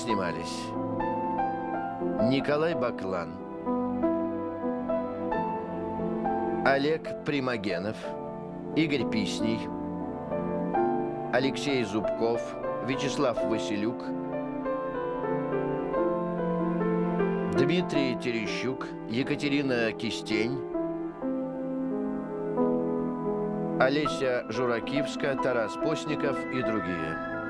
снимались Николай Баклан, Олег Примагенов, Игорь Писней, Алексей Зубков, Вячеслав Василюк, Дмитрий Терещук, Екатерина Кистень, Олеся Журакивска, Тарас Постников и другие.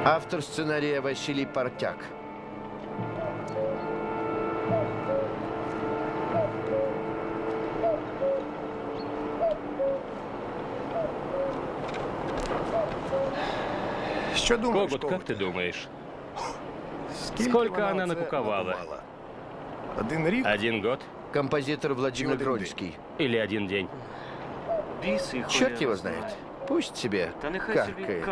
Автор сценария Василий Портяк. Что думаешь, Когут, как ты думаешь? Сколько она накуковала? Один год? Композитор Владимир Гродский. Или один день? Черт его знает. Пусть себе каркает.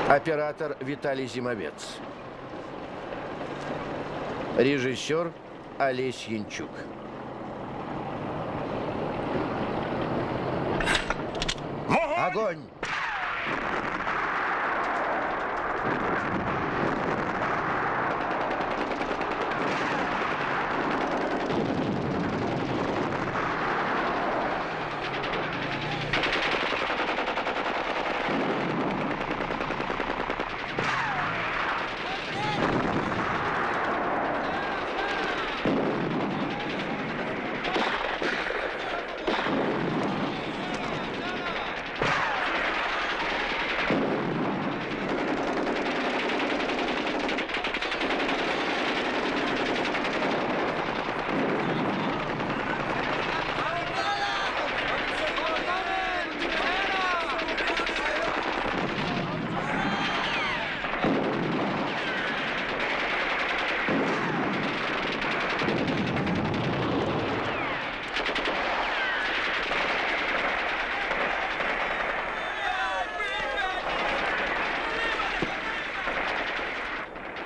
Оператор Виталий Зимовец. Режиссер Олесь Янчук. Огонь!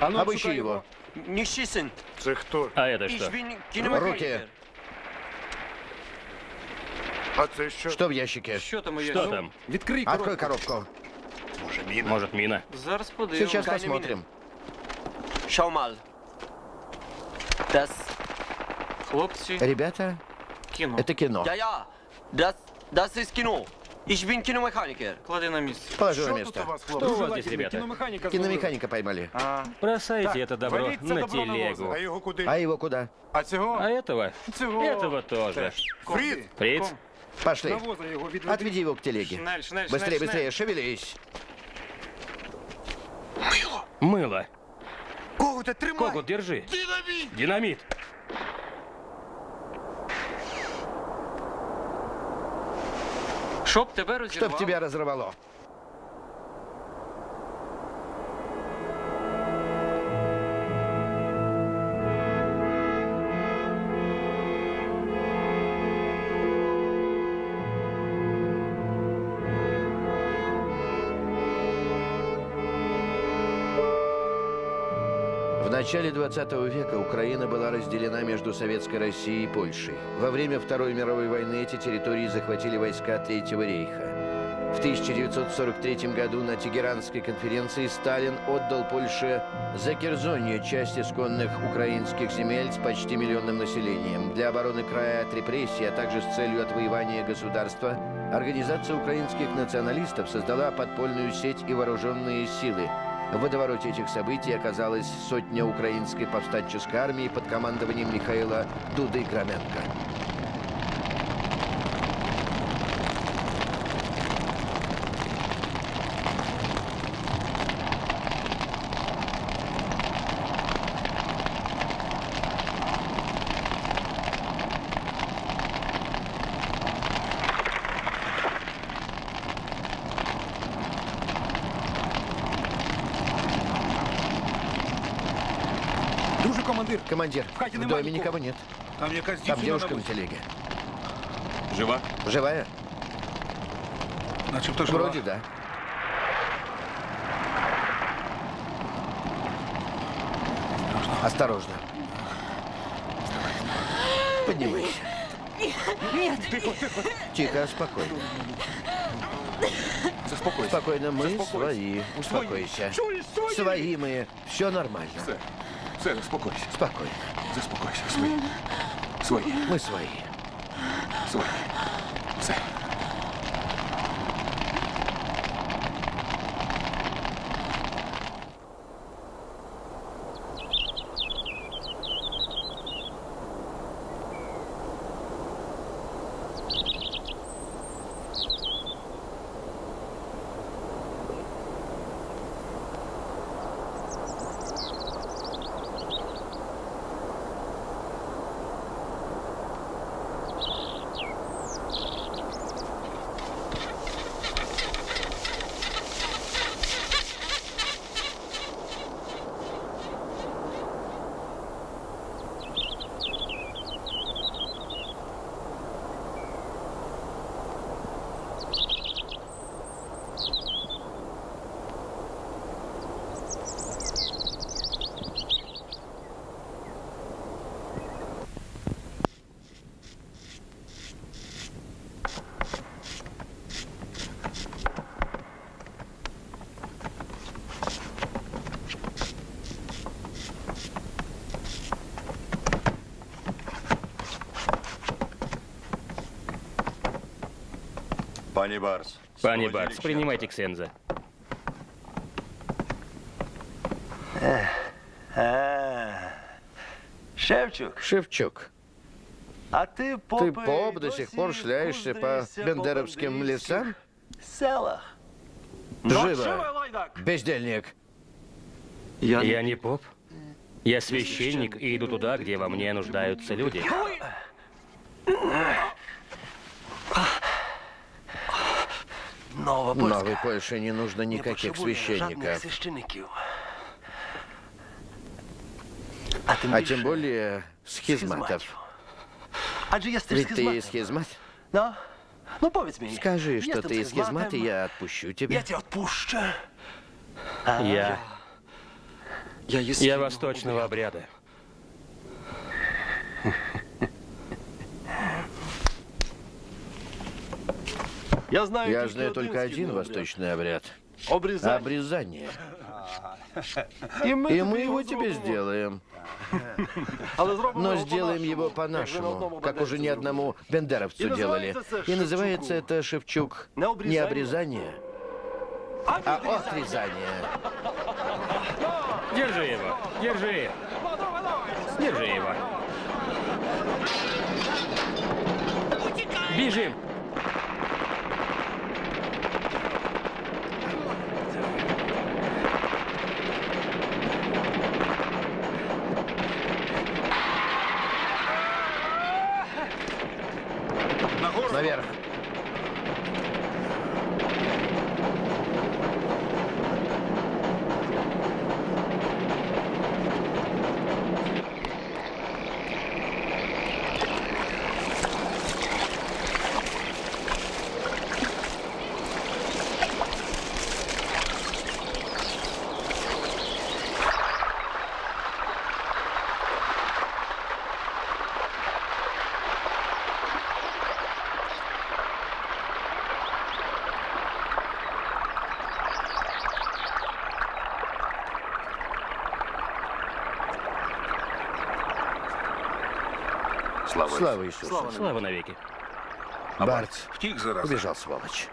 Обыщи его. Це хто? А это что? Руки. А це що? Что в ящике? Что там? Открой коробку. Может, мина? Сейчас посмотрим. Schau Das. Ребята, это кино. Ja, das ist Kino. Ich bin Kinomechaniker. Клади на місце. Положи на Що тут место. у вас, Что у хлопці? вас здесь, ребята? Киномеханика поймали. Бросайте это добро Валіть це на добро на воза. телегу. А його куди? А его куда? А цього? А этого? Цього. Этого тоже. Фрід! Фриц? Пошли. На воза його відведи. Отведи его к телеге. Шнель, шнель, Быстрее, шнель, быстрее, шевелись. Мыло. Когуте, тримай! Когут, держи. Динамит. Щоб тебе розірвало. Чтоб тебя разорвало. В начале 20 века Украина была разделена между Советской Россией и Польшей. Во время Второй мировой войны эти территории захватили войска Третьего рейха. В 1943 году на Тегеранской конференции Сталин отдал Польше Закерзонье, часть исконных украинских земель с почти миллионным населением. Для обороны края от репрессий, а также с целью отвоевания государства, Организация украинских националистов создала подпольную сеть и вооруженные силы. В водовороте этих событий оказалась сотня украинской повстанческой армии под командованием Михаила Дуды-Громенко. Командир, в доме никого нет. Там девушка на телеге. Жива? Живая? Начебто жива. Вроде да. Осторожно. Поднимайся. Нет. Тихо, спокойно. Заспокойся. Спокойно, мы Заспокойся. свои. Успокойся. Свои мы. Все нормально. Сэр, успокойся. Спокойно. Заспокойся. Свои. Мы свои. Свои. Сэр. Пане Барс, принимайте ксенза. Шевчук, А ты, ты, поп, до сих пор шляешься по бендеровским лесам? Живо, бездельник. Я не поп. Я священник и иду туда, где во мне нуждаются люди. Новой Польше не нужно никаких священников. А тем более схизматов. Ведь ты схизмат? Скажи, что ты схизмат, и я отпущу тебя. Я восточного обряда. Я знаю только один восточный обряд. Обрезание. И мы его тебе сделаем. Но сделаем его по-нашему, как уже ни одному бендеровцу делали. И называется это, Шевчук, не обрезание, а отрезание. Держи его, держи. Держи его. Бежим. Наверх. Слава Иисусу. Слава навеки. Барт Втік зараз. убежал, сволочь.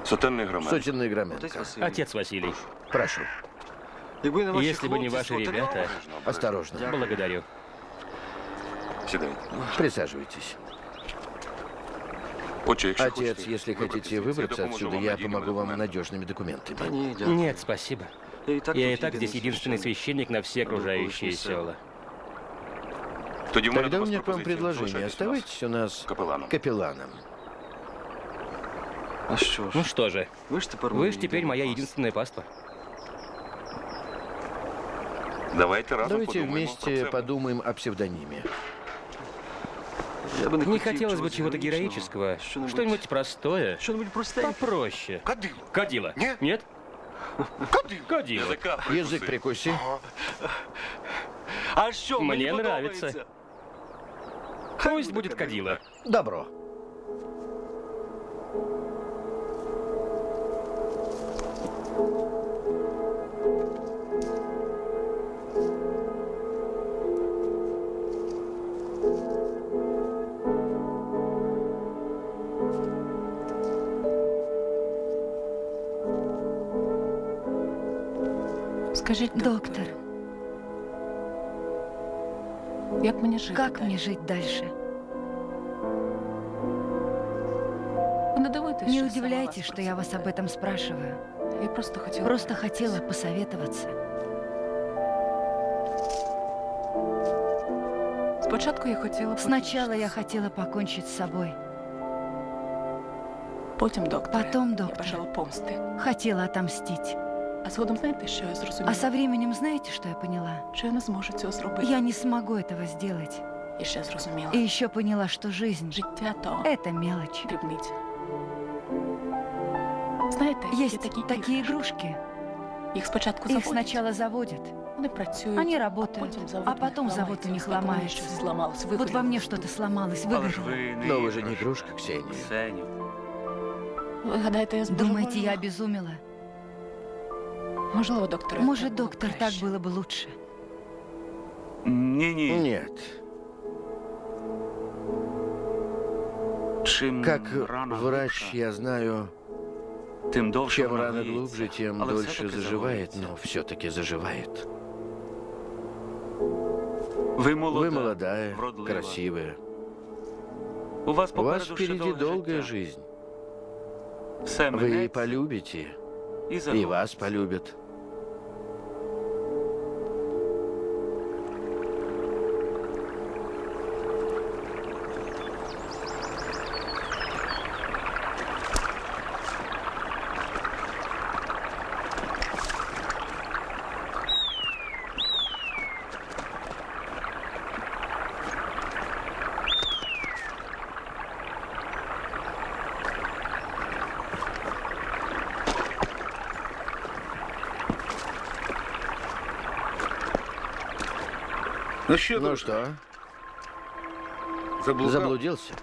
Сотенний громад. Сотенный Громенко. Отец Василий, Прошу, если бы не ваши ребята, осторожно. благодарю. Сідай. Присаживайтесь. Отче, якщо Отец, хочете если хотите вибратися звідси, выбраться допоможу отсюда, вам я надійними помогу вам документами. надежными документами. Нет, спасибо. Я и так здесь единственный священник на все окружающие села. Тоді в мене Тогда до у вас меня к вам пропозиція. предложение. Залишайтесь у нас Оставайтесь у нас капеланом. капелланом. Ну что же, вы же теперь моя единственная паства. Давайте разом Давайте подумаємо про вместе це. подумаем о псевдониме. Не хотелось бы чего-то героического, что-нибудь простое, Что-нибудь простое. попроще. Кадил. Кадила. Нет. Нет? Кадил. Кадила. Язика Язык прикуси. прикуси. А что, Мне нравится. Пусть будет Кадила. Добро. Скажіть, доктор, как мне жить дальше? Не удивляйтесь, что я вас об этом спрашиваю. Просто хотела посоветоваться. Сначала я хотела покончить с собой. Потом, доктор, хотела отомстить. А со временем знаете, что я поняла? Я не смогу этого сделать. И еще поняла, что жизнь – это мелочь. Есть такие игрушки. Их сначала заводят, они работают, а потом завод у них ломается. Вот во мне что-то сломалось, выгорело. Но вы же не игрушка, Ксения. Думаете, я обезумела? Может, доктор, так было бы лучше? Ні-ні. Нет. Как врач, я знаю, чем рана глубже, тем дольше заживает, но все-таки заживает. Вы молодая, красивая. У вас У вас впереди долгая жизнь. Вы полюбите, и вас полюбят. Ну что, заблудился?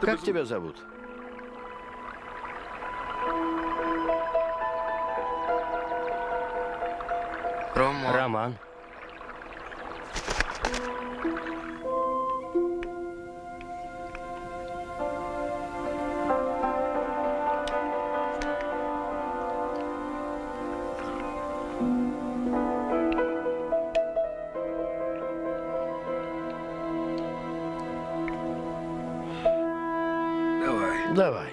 Как тебя зовут? Роман. Давай.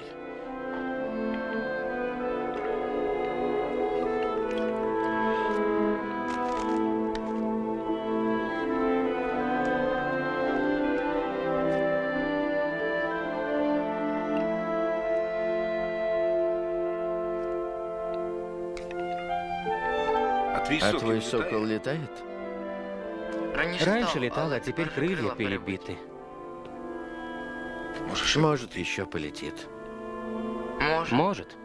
А твой сокол летает? Раньше летал, а теперь крылья перебиты. Может, еще полетит. Может.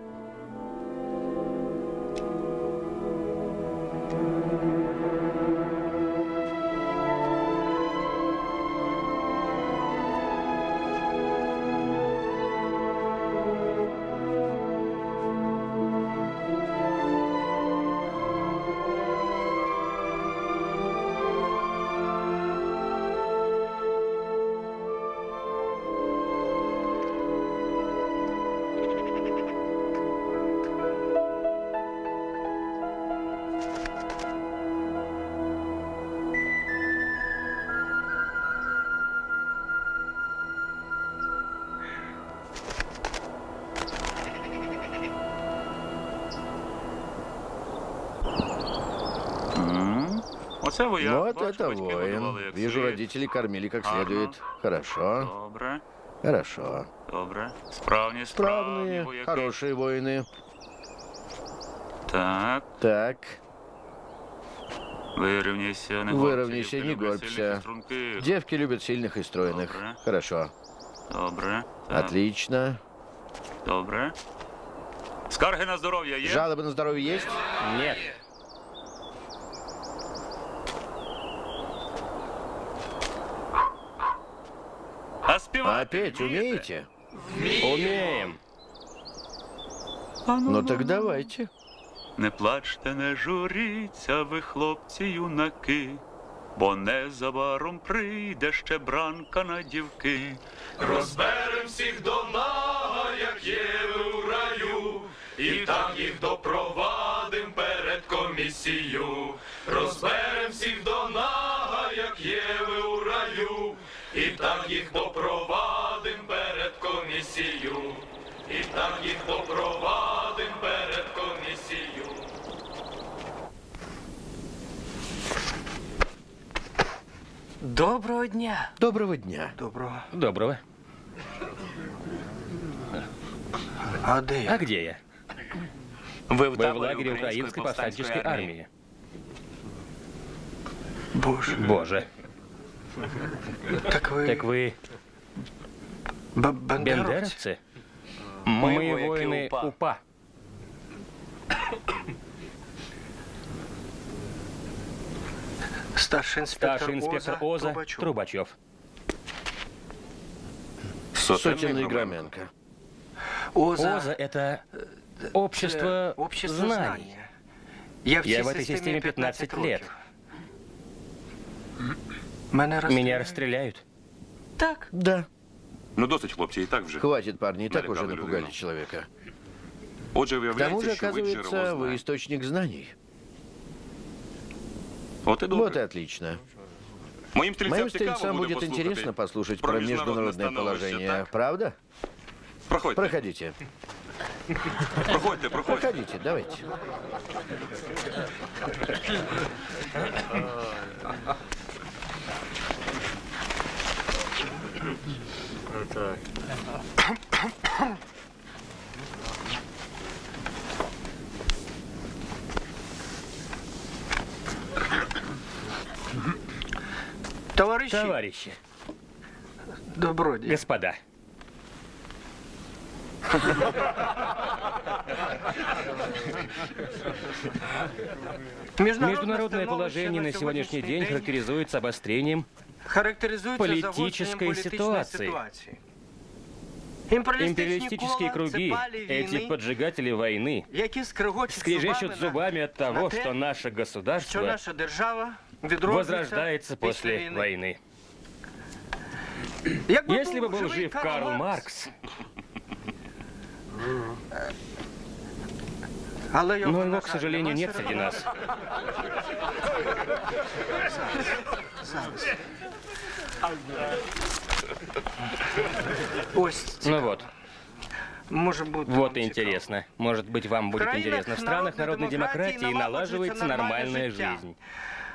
Вот это воин. Вижу, родители кормили как следует. Хорошо. Добре. Хорошо. Добре. Справные, хорошие воины. Так. Так. Выровняйся, не горбься. Девки любят сильных и стройных. Добре. Хорошо. Добре. Так. Отлично. Добре. Скарги на здоров'я є? Жалобы на здоровье есть? Нет. А співати А петь умеете? Умеем. Ну так давайте. Не плачте, не журіться ви, хлопці, юнаки, бо незабаром прийде ще бранка на дівки. Розберем всіх до нага, як єви у раю, і так їх допровадим перед комісією. Розберем всіх до нага, як єви у раю, і так їх допровадим перед комісією. І так їх допровадим перед комісією. Доброго дня. Доброго дня. Доброго. Доброго. А де я? А где я? Ви Вы в лагере украинской повстанческой армии. Боже. Боже. Так ви... Так вы Бандеровці? бендеровцы? Мы воины УПА. Старший Старший инспектор ОЗА Трубачов. Трубачев. Сотенный Громенко. ОЗА – это общество знаний. Я Я в этой системе 15 лет. Меня расстреляют. Так. Да. Ну досить, хлопці, і так вже. Хватит, парни, и так Налякали уже напугали людину. человека. Отже, К тому виявляється, же, що ви джерело оказывается, вы знань. источник знаний. От і добре. Вот и отлично. Моїм стрільцям Моим цікаво стрельцам буде будет послухати интересно послушать про про международное международное становище, положение. так? Правда? Проходьте, Проходите. проходьте. Проходите, давайте. Товарищи, Добродій. господа. Международное положение на сегодняшний день характеризуется обострением политической ситуации. Империалистические круги, эти поджигатели войны, скрежещут зубами от того, что наше государство возрождается после войны. Если бы был жив Карл Маркс, но его, к сожалению, нет среди нас. Ну вот. Вот и интересно. Может быть, вам будет интересно. В странах народной демократии налаживается нормальная жизнь.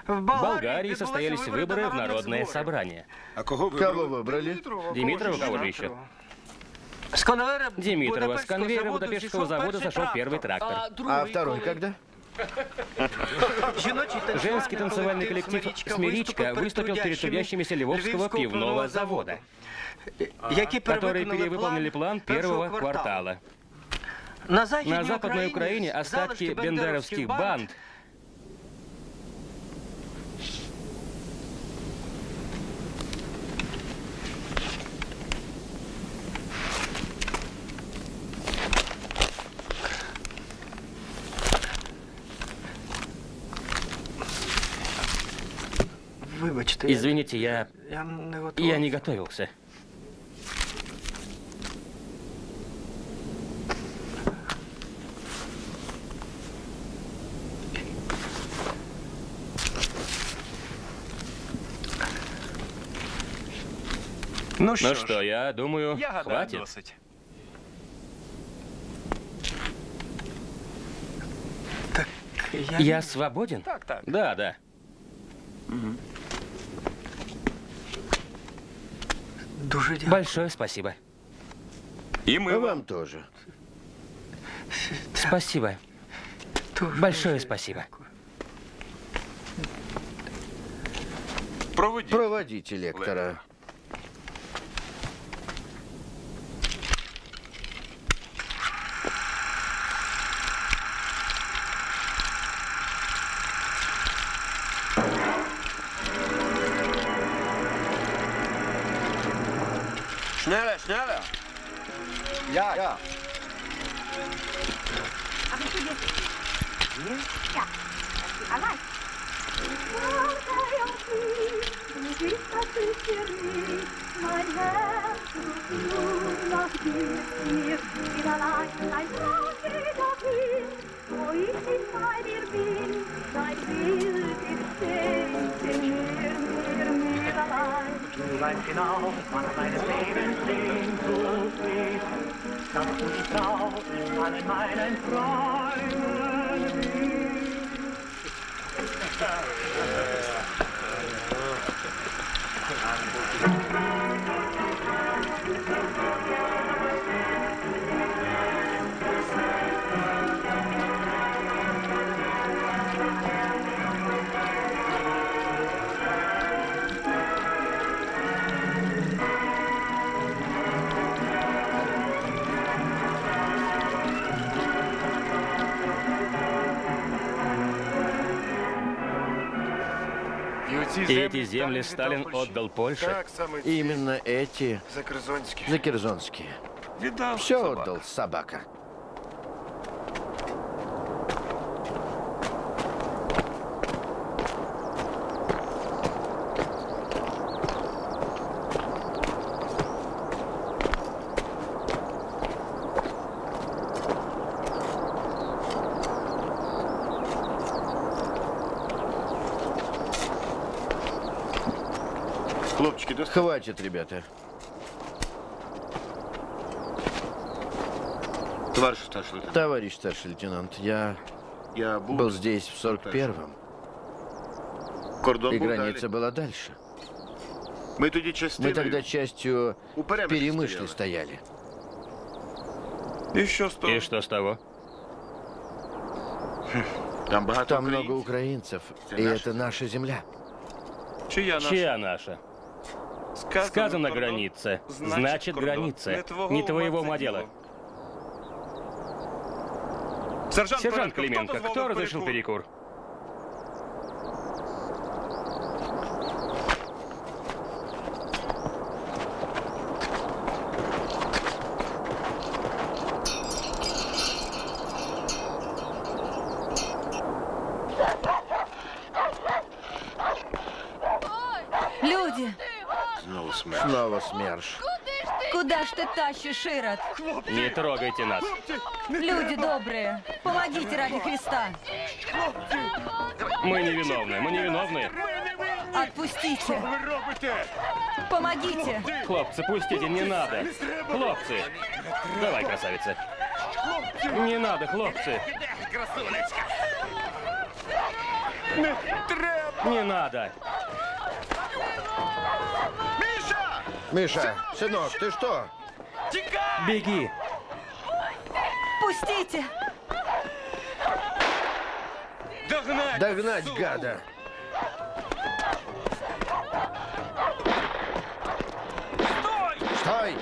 В Болгарии состоялись выборы в народное собрание. Кого выбрали? Димитрова, кого же еще? Димитрова. С конвейера Будапештского завода сошел первый трактор. А второй когда? Женский танцевальный коллектив «Смиричка» выступил перед трудящимися Львовского пивного завода, которые перевыполнили план первого квартала. На Западной Украине остатки бендеровских банд Извините, я не готовился. Ну что, я думаю, хватит. Я свободен? Так. Да. Большое спасибо. И мы Вам тоже. Спасибо. Большое спасибо. Проводите лектора. Schneller, schneller! Ja. Mein Herz ruft nur nach dir, bin allein, ein Traum geht auf ihn, wo ich nicht bei dir bin, dein Bild im Stehen, mir allein. Du weißt genau, was meines Lebens Sehnsucht ist, dass du die Frau in allen meinen Träumen И эти земли Сталин отдал Польше? Именно эти закерзонские. Все отдал, собака. Хватит, ребята. Товарищ старший лейтенант, я был здесь в 41-м. И граница была дальше. Мы тогда частью в Перемышле стояли. И что с того? Там много украинцев, и это наша земля. Чья наша? Сказано граница, значит граница. Не твоего ума дело. Сержант Клименко, кто разрешил перекур? Люди! Снова СМЕРШ. Куда ж ты тащишь, Ирод? Не трогайте нас. Люди добрые, помогите ради Христа. Мы невиновны, мы невиновны. Отпустите. Помогите. Хлопцы, пустите, не надо. Хлопцы. Давай, красавица. Не надо, хлопцы. Не надо. Миша, сынок, ты что? Беги. Пустите. Догнать, гада. Стой!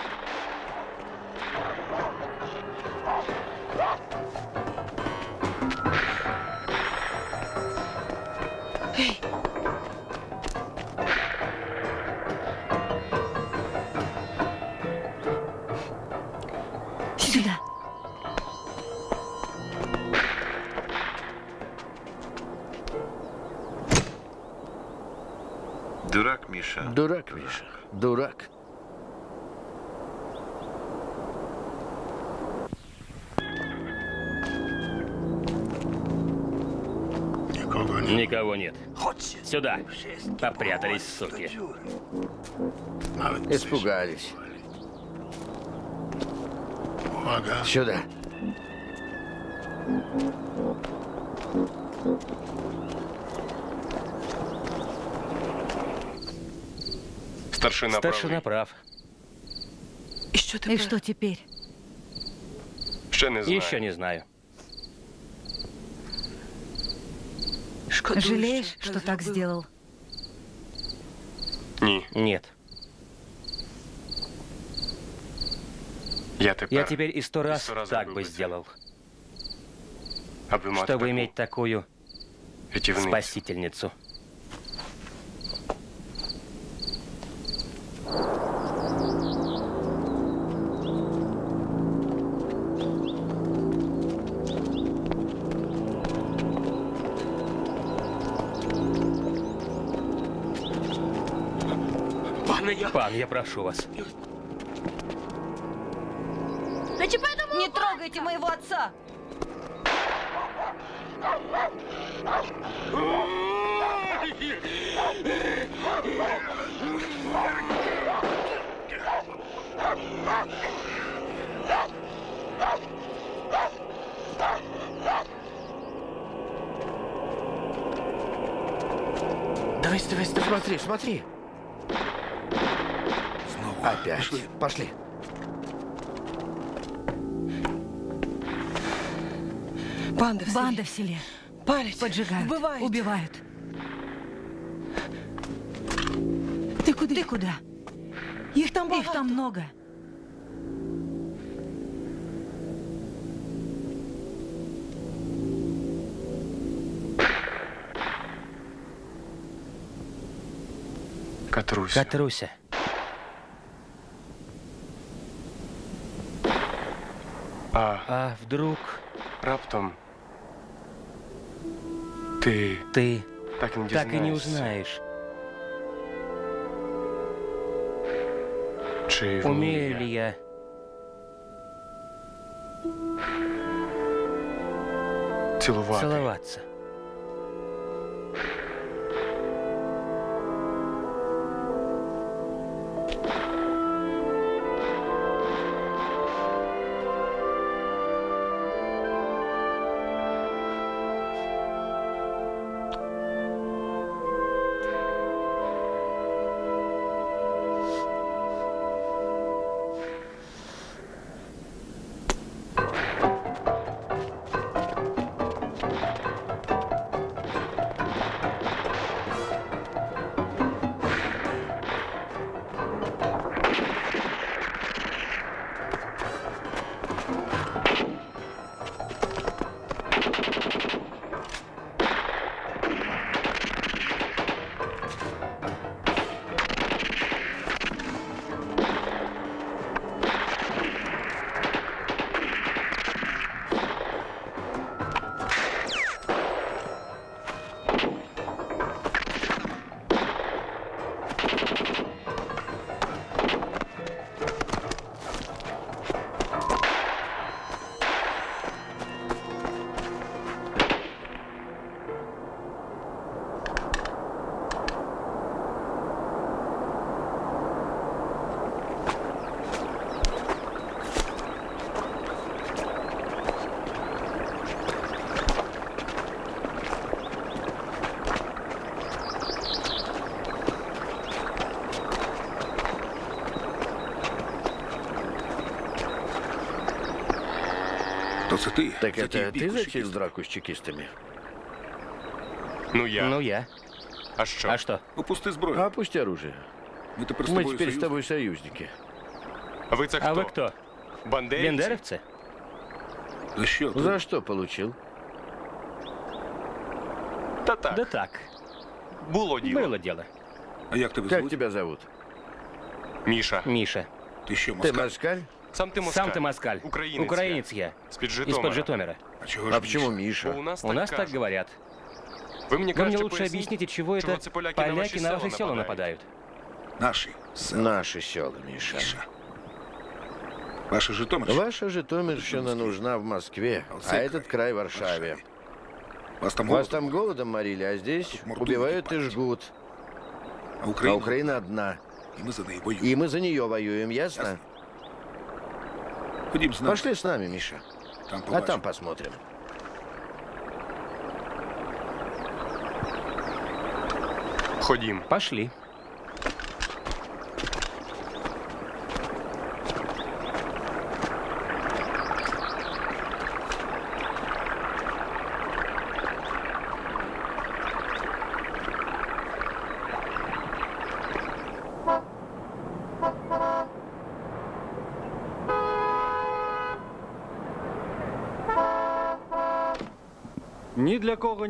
Эй! Сюда. Дурак, Миша. Дурак, Миша. Дурак. Никого нет. Сюда. Попрятались, суки. Испугались. Сюда. Старшина прав. И что теперь? Еще не знаю. Жалеешь, что так сделал? Нет. Я теперь и 100 раз так бы сделал, чтобы иметь такую спасительницу. Пан, я прошу вас. Не трогайте моего отца! Давай. Смотри, смотри. Опять. Пошли. Банда в селе. Поджигают, убивают. Ты куда? Их там много. Катруся. А вдруг... Раптом ты так и не узнаешь, умею ли я целоваться. Так это ты затеял драку с чекистами? Ну я. А что? Опусти оружие. Мы теперь с тобой союзники. А вы кто? Бандеровцы? За что получил? Да так. Было дело. Как тебя зовут? Миша. Ты москаль? Сам ты москаль. Украинец я. Из-под Житомира. А почему Миша? У нас так говорят. Вы мне лучше объясните, чего это поляки на ваши села нападают. Наши села, Миша. Ваша Житомирщина нужна в Москве, а этот край в Варшаве. Вас там голодом морили, а здесь убивают и жгут. А Украина одна. И мы за нее воюем, ясно? Пошли с нами, Миша. А там посмотрим. Пошли. Ни для кого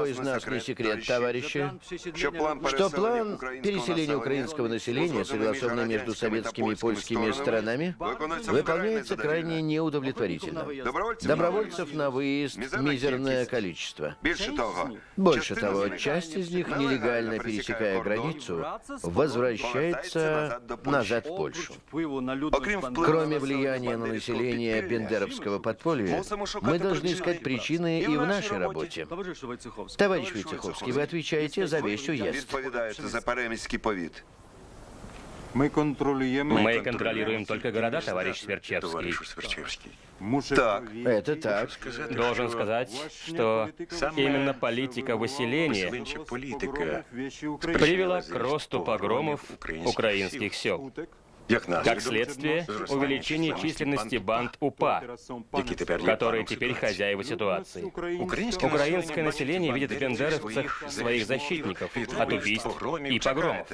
из нас не секрет, товарищи, что план переселения украинского населения, согласованный между советскими и польскими сторонами, выполняется крайне неудовлетворительно. Добровольцев на выезд мизерное количество. Больше того, часть из них, нелегально пересекая границу, возвращается назад в Польшу. Кроме влияния на население бендеровского подполья, мы должны искать причины и в нашей работе. Товарищ Войцеховский, вы отвечаете за весь уезд. Мы контролируем только города, товарищ Сверчевский. Так, это так. Должен сказать, что именно политика выселения привела к росту погромов украинских сел. Как следствие, увеличение численности банд УПА, которые теперь хозяева ситуации. Украинское население видит в бендеровцах своих защитников от убийств и погромов.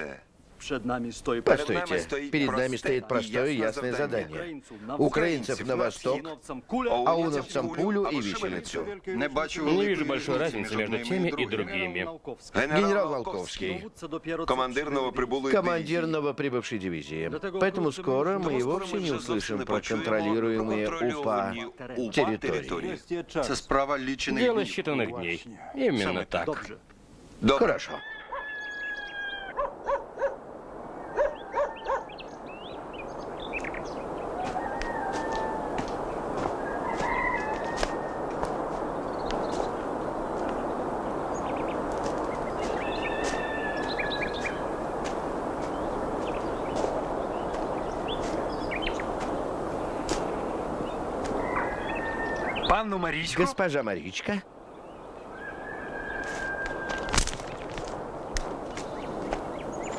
Постойте, перед нами стоит простое и ясное задание. Украинцев на восток, ауновцам пулю и виселицу. Не вижу большой разницы между теми и другими. Генерал Волковский, командир новоприбывшей дивизии. Поэтому скоро мы и вовсе не услышим про контролируемые УПА территории. Дело считанных дней. Именно так. Хорошо. Госпожа Маричка?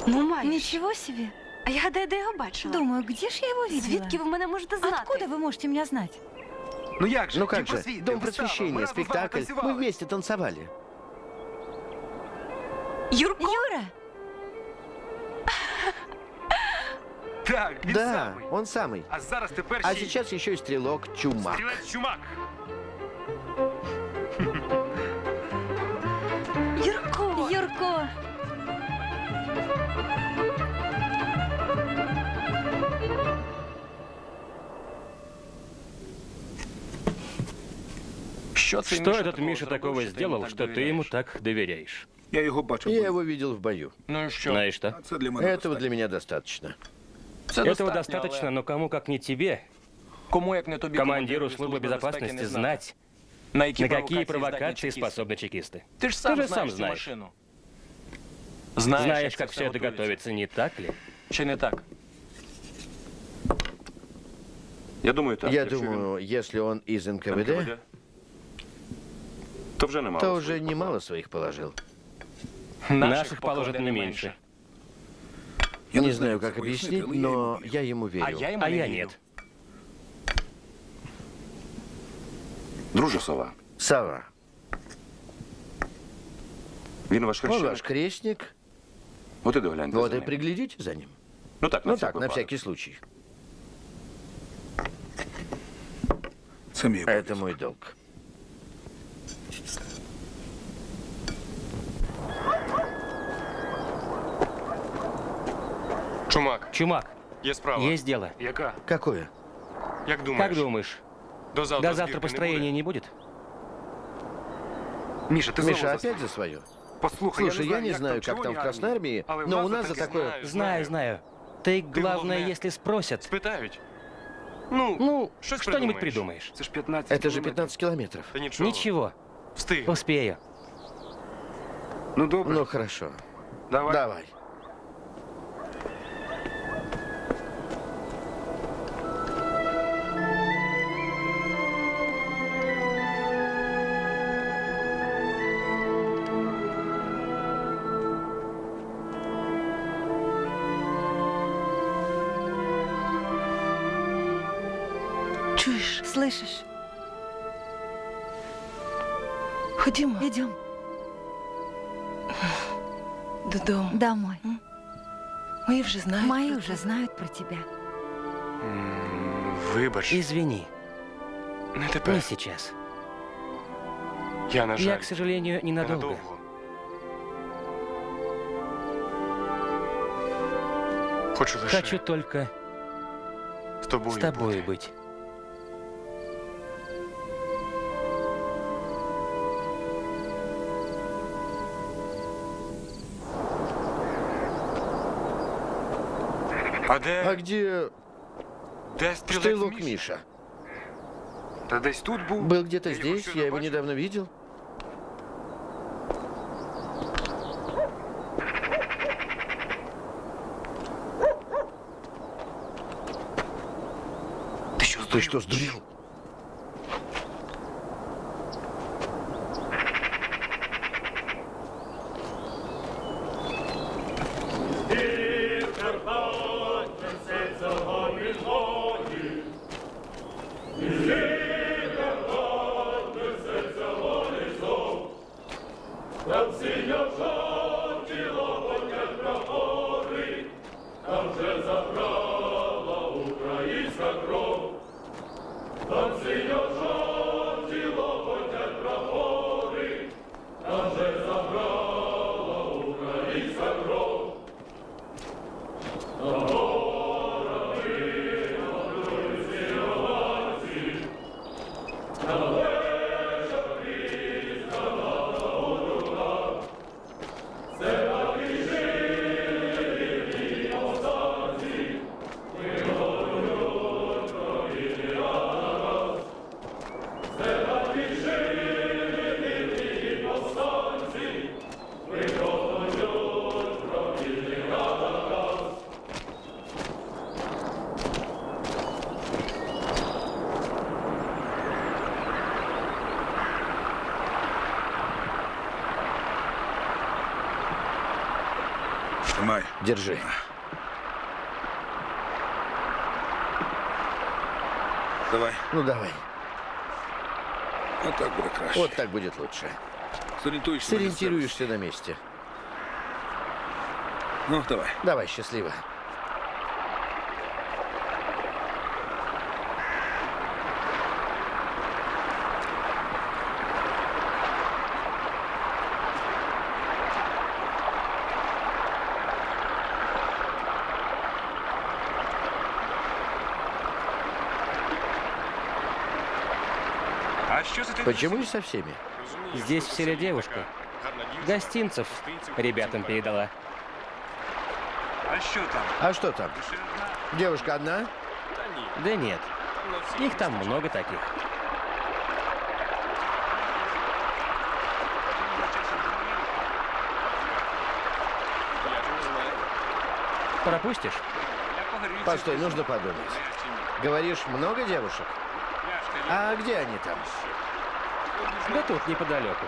Ничего себе. А я гадаю, де його бачила. Думаю, где ж я его видела? Звідки ви мене можете знати? Откуда вы можете меня знать? Ну как же, Дом просвещения, спектакль. Мы вместе танцевали. Юрко? Юра? Да, он самый. А сейчас еще и стрелок Чумак. Юрко! Юрко! Что этот Миша такого сделал, что ты ему так доверяешь? Я его видел в бою. Ну и что? Этого для меня достаточно. Этого достаточно, но кому как не тебе, командиру службы безопасности, знать, на какие провокации способны чекисты. Ты же сам знаешь. Знаешь, как все это готовится, не так ли? Я думаю, если он из НКВД, то уже немало своих положил. Наших положат не меньше. Не знаю, как объяснить, но я ему верю. А я нет. Друже Сова. Сова. Он ваш крестник. Вот и приглядите за ним. Ну так, на всякий случай. Это мой долг. Чумак. Есть дело. Какое? Как думаешь, до завтра построения не будет? Миша, опять за свое? Слушай, я не знаю, как там в Красной Армии, но у нас за такое... Знаю. Ты, главное, если спросят... Ну, что-нибудь придумаешь. Это же 15 километров. Ничего. Успею. Ну, хорошо. Давай. Чуешь? Слышишь? Ходімо. Идем. Додому. Домой. Мои уже знают. Мои уже знают про тебя. Извини. Не сейчас. Я, к сожалению, ненадолго. Хочу только с тобой быть. А где стрелок Миша? Был где-то здесь, я его недавно видел. Ты что, сдурел? Держи. Давай. Ну, давай. Вот так будет краще. Вот так будет лучше. Сориентируешься на месте. Ну, давай. Давай, счастливо. Почему не со всеми? Здесь вся девушка. Гостинцев ребятам передала. А что там? Девушка одна? Да нет. Их там много таких. Пропустишь? Постой, нужно подумать. Говоришь, много девушек? А где они там? Да тут, неподалеку.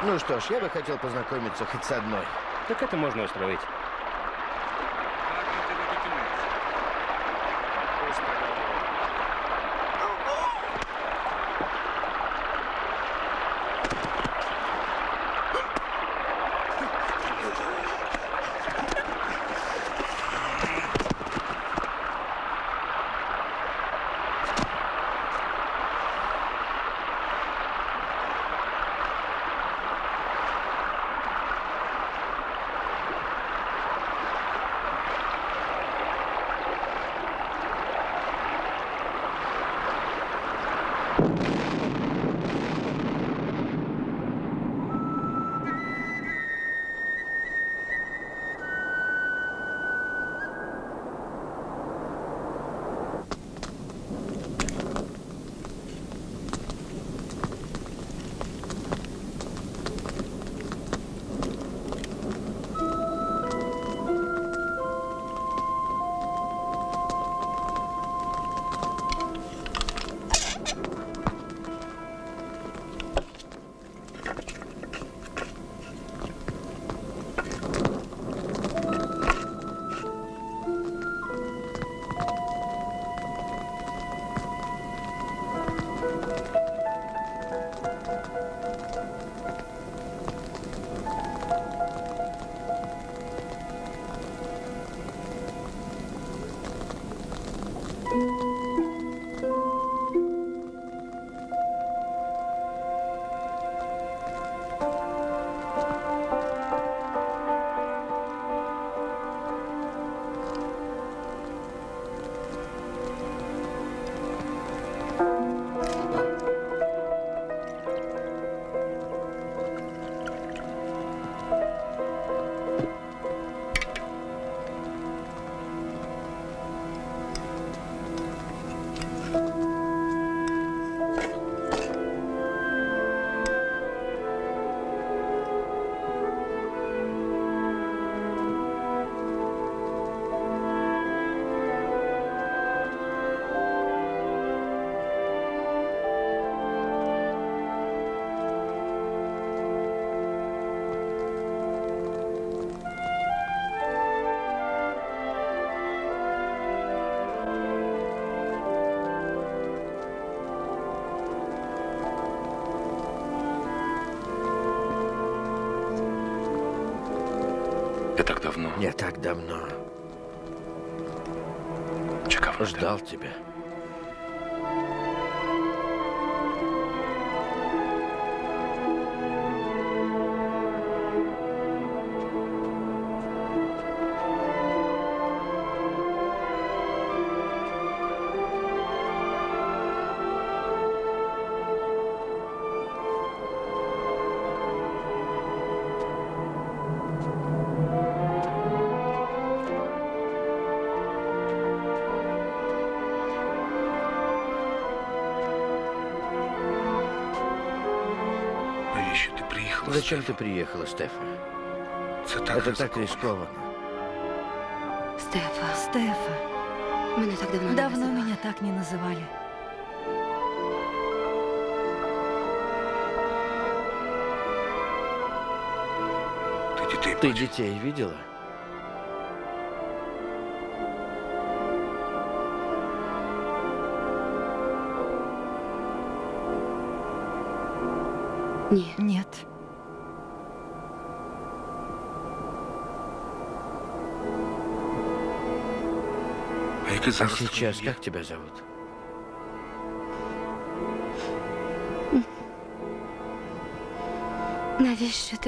Ну что ж, я бы хотел познакомиться хоть с одной. Так это можно устроить. Я так давно. Я так давно ждал тебя. Зачем ты приехала, Стефа? Это так рискованно. Стефа. Давно меня так не называли. Ты детей видела? Нет. А сейчас как тебя зовут?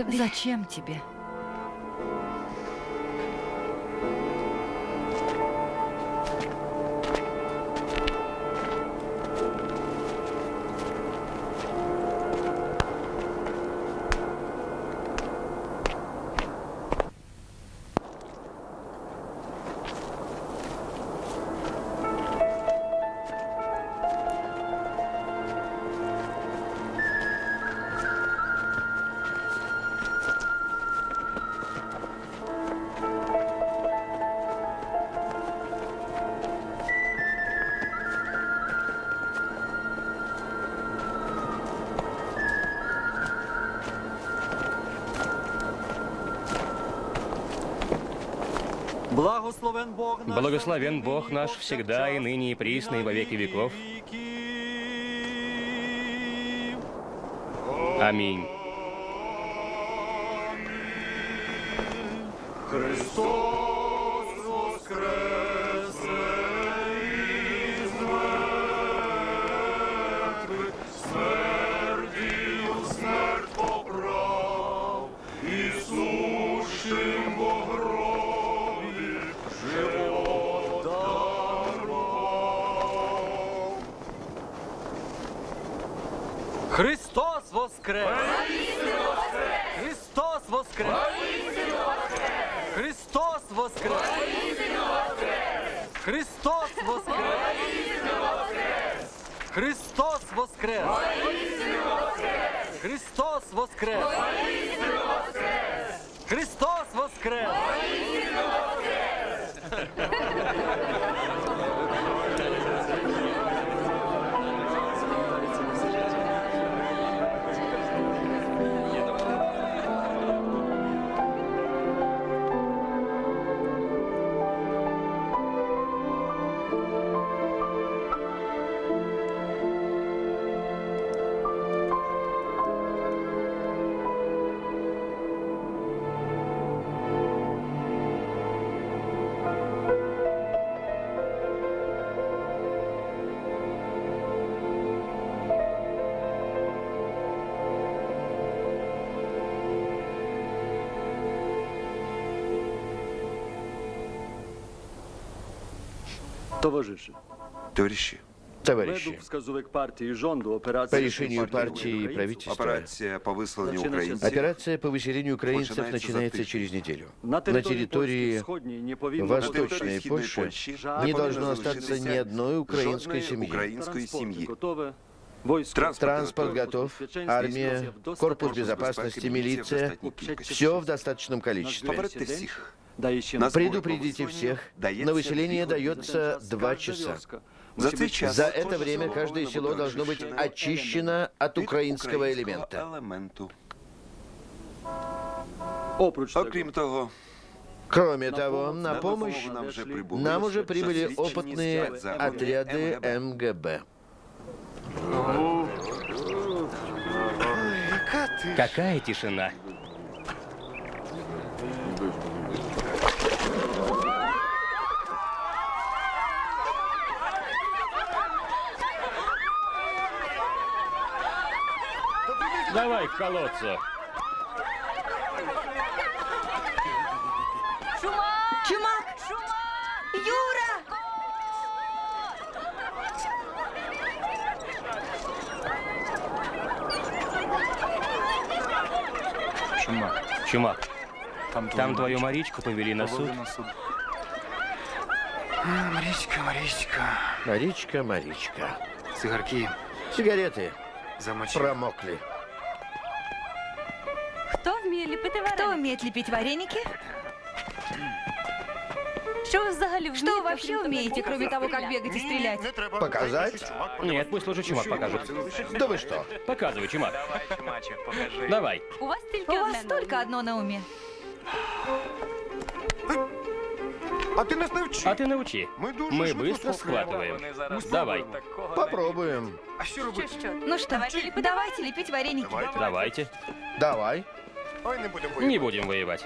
Зачем тебе? Благословен Бог наш всегда и ныне и присно и во веки веков. Аминь. Христос воскресе из мертвых, смертью смерть поправ, и сущим во гробі живот дарував. Христос воскрес! Христос воскрес! Христос воскрес! Христос воскрес! Христос воскрес! Христос воскрес! Христос воскрес! Товарищи. Товарищи, по решению партии и правительства, операция по выселению украинцев начинается через неделю. На территории Восточной Польши не должно остаться ни одной украинской семьи. Транспорт готов, армия, корпус безопасности, милиция – все в достаточном количестве. Предупредите всех, на выселение дается 2 часа. За это время каждое село должно быть очищено от украинского элемента. Кроме того, на помощь нам уже прибыли опытные отряды МГБ. Какая тишина! Давай к колодцу. Чумак! Юра! Чумак. Там твою Маричку повели на суд. Маричка. Цигарки. Сигареты Замочили. промокли. Кто умеет лепить вареники? Что вы вообще умеете, кроме того, как бегать и стрелять? Показать? Нет, пусть лучше Чумак покажет. Да вы что? Показывай, Чумак. Давай. У вас только одно на уме. А ты научи. Мы быстро схватываем. Давай. Попробуем. Ну что, давайте лепить вареники. Давайте. Давай. Не будем воевать.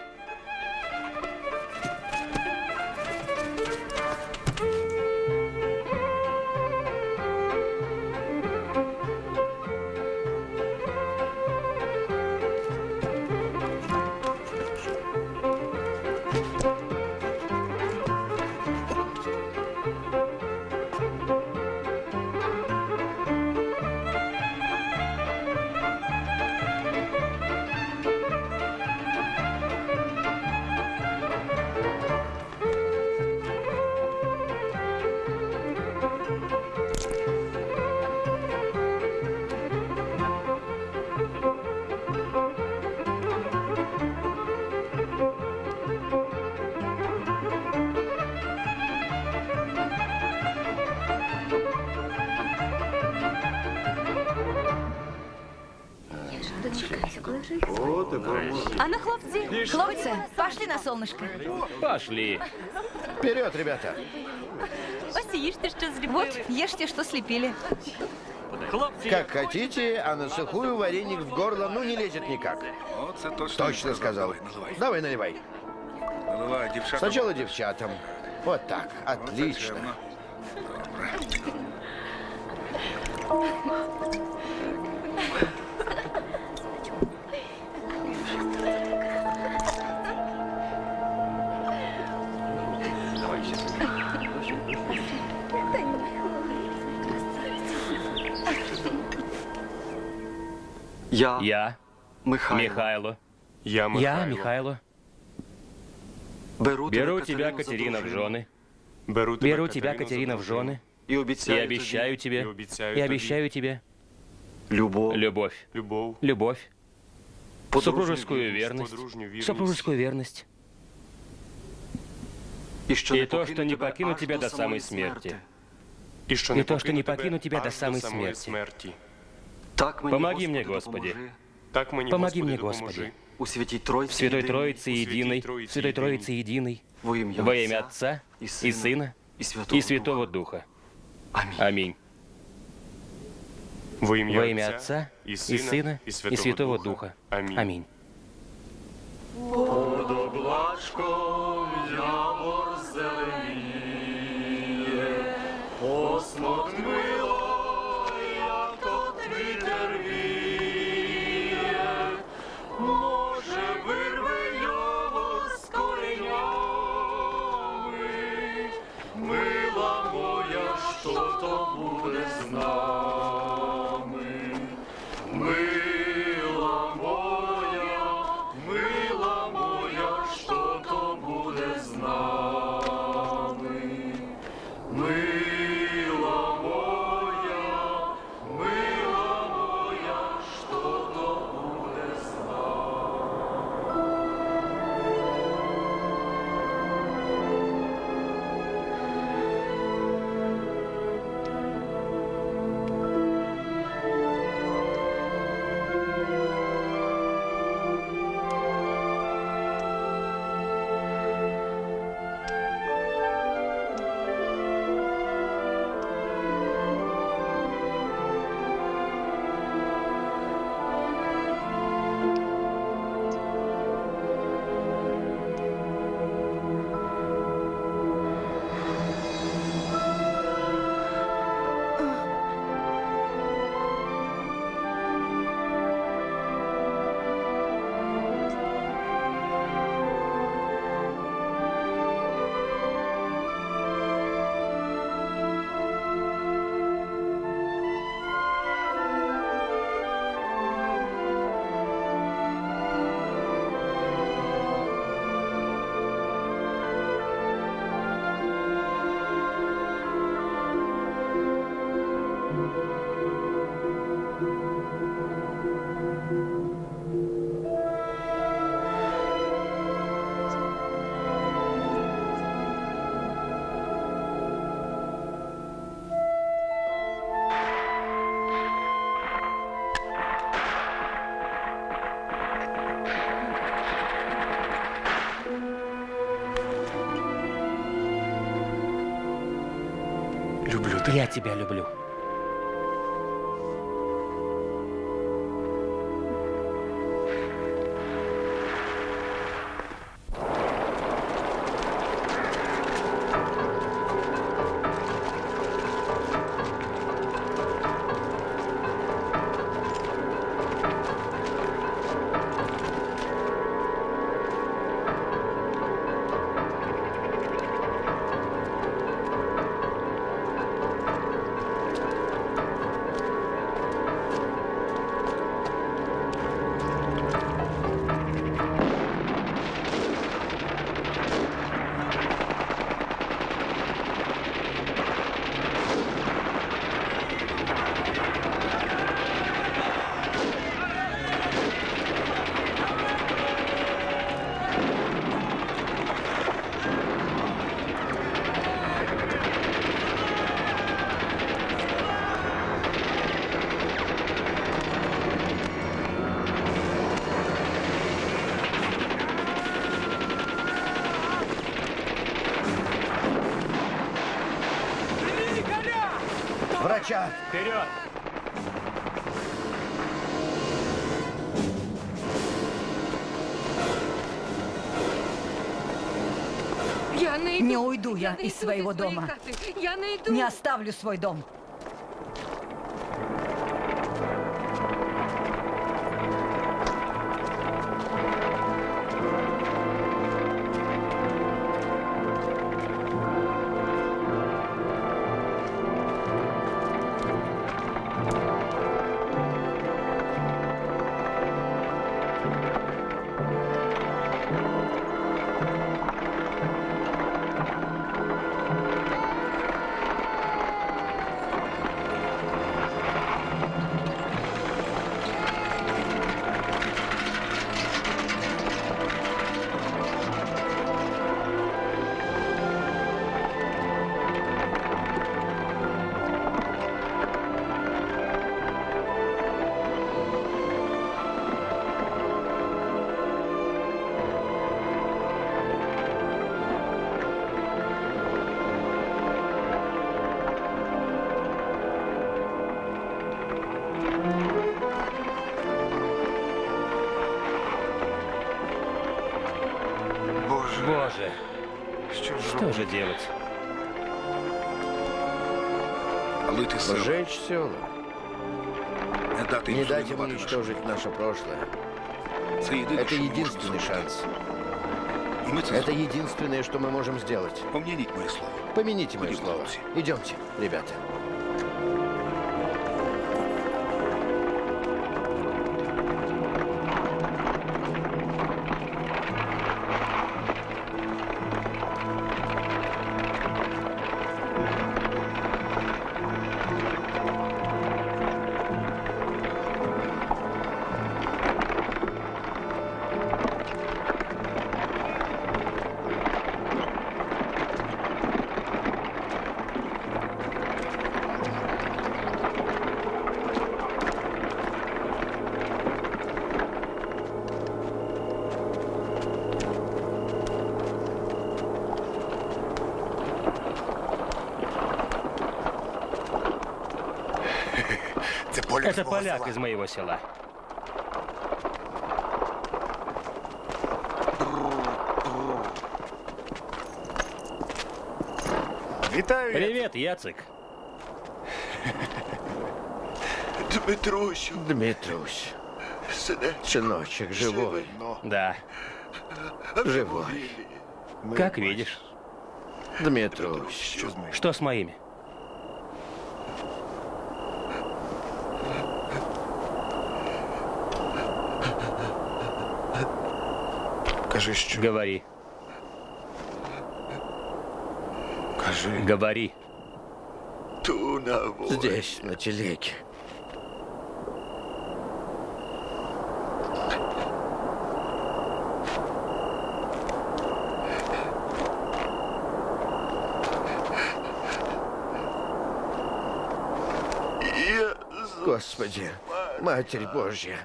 А ну, хлопцы, пошли на солнышко. Пошли. Вперед, ребята. Вот, ешьте, что слепили. Как хотите, а на сухую вареник в горло, ну, не лезет никак. Точно сказал. Давай, наливай. Сначала девчатам. Вот так. Отлично. Я Михайло. Я Михайло. Беру тебя, Катерина, в жены. Беру тебя, Катерина, в жены. И обещаю тебе любовь. Супружескую верность. И то, что не покину тебя до самой смерти. Помоги мне, Господи. Помоги мне, Господи. В Святой Троице Единой, во имя Отца и Сына и Святого Духа. Аминь. Во имя Отца и Сына и Святого Духа. Аминь. Под облачком явор зеленіє, осмок мило, як от вітер віє, може вирве його з коренями, мила моя, що то буде з нами, мила моя, що то буде. Люблю тебя. Я тебя люблю. Врача! Вперед! Не уйду я из своего дома. Не оставлю свой дом. Боже, что же делать? Сжечь села. Не дать им уничтожить наше прошлое. Это единственный шанс. Это единственное, что мы можем сделать. Помяните мое слово. Идемте, ребята. Это поляк из моего села. Привет, Яцек. Дмитрусь, сыночек, живой? Да. Живой. Как видишь. Дмитрусь. Что с моими? Говори. Говори. Здесь, на телеге. Господи, Матерь Божья.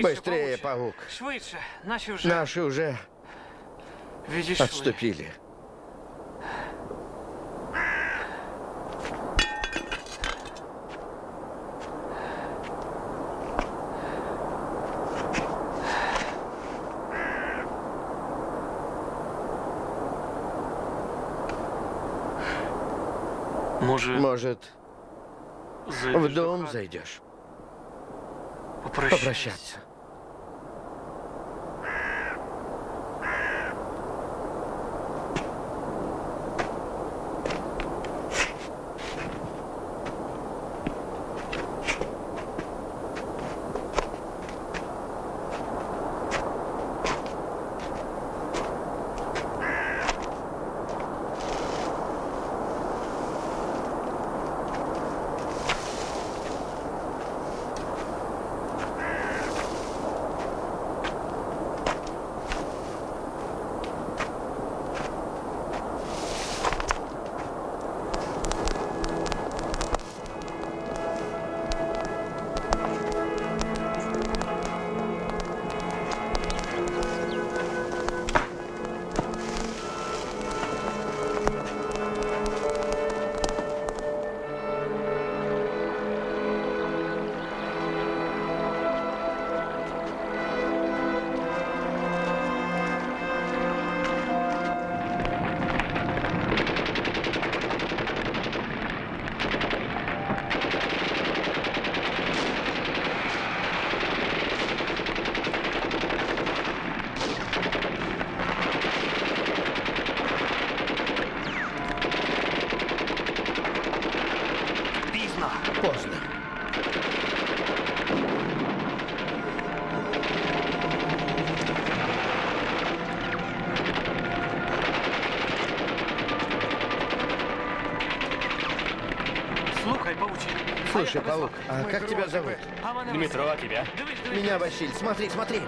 Быстрее, паук. Швидше. Наши уже отступили. Может, в дом зайдешь? Попрощаться. Поздно. Слушай, паук, а как тебя зовут? Дмитро, а тебя? Меня Василь. Смотри, смотри.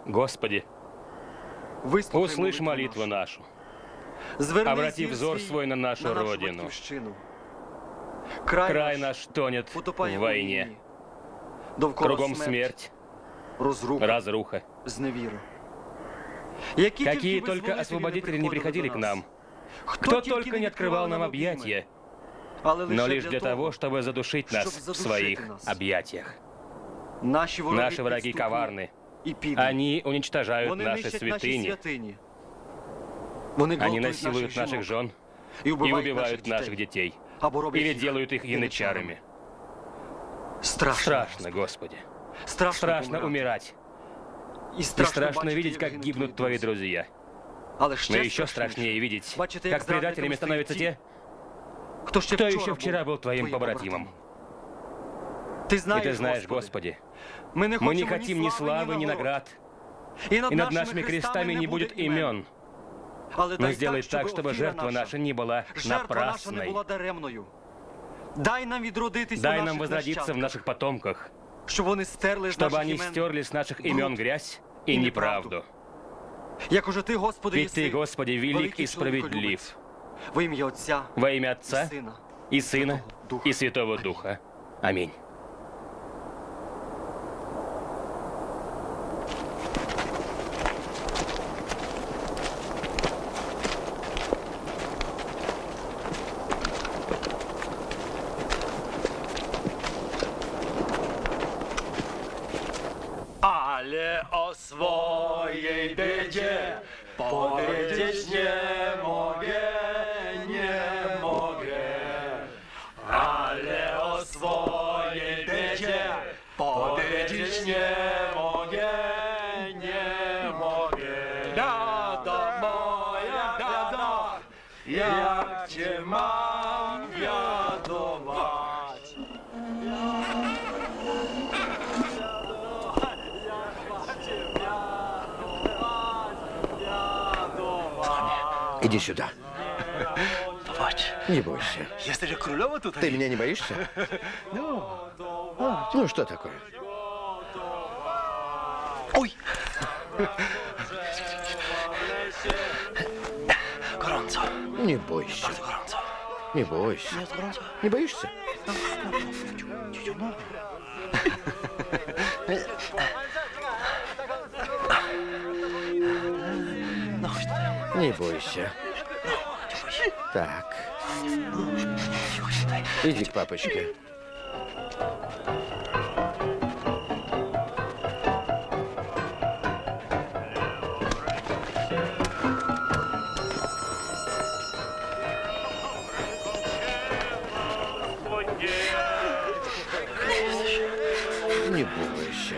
Господи, услышь молитву нашу. Обрати взор свой на нашу Родину. Край наш тонет в войне. Кругом смерть, разруха. Какие только освободители не приходили к нам, кто только не открывал нам объятия, но лишь для того, чтобы задушить нас в своих объятиях. Наши враги коварны. Они уничтожают наши святыни. Они насилуют наших жен и убивают наших детей. Или делают их янычарами. Страшно, Господи. Страшно умирать. И страшно видеть, как гибнут Твои друзья. Но еще страшнее видеть, как предателями становятся те, кто еще вчера был Твоим побратимом. И Ты знаешь, Господи, мы не хотим ни славы, ни наград, и над нашими крестами не будет имен. Но сделай так, чтобы жертва наша не была напрасной. Дай нам возродиться в наших потомках, чтобы они стерли с наших имен грязь и неправду. Ведь Ты, Господи, велик и справедлив. Во имя Отца и Сына и Святого Духа. Аминь. Але о своей беде Powiedzieć nie mogę, ale o swojej biedzie powiedzieć nie mogę. Biada moja biada, jak cię mam wiadować. Иди сюда. Папач. Не бойся. Если же Крулева тут... Ты меня не боишься? Ну, что такое? Ой! Gorąco. Не бойся. Bardzo gorąco. Не бойся. Jest gorąco? Не боишься? Не бойся. Так. Иди к папочке. Не бойся.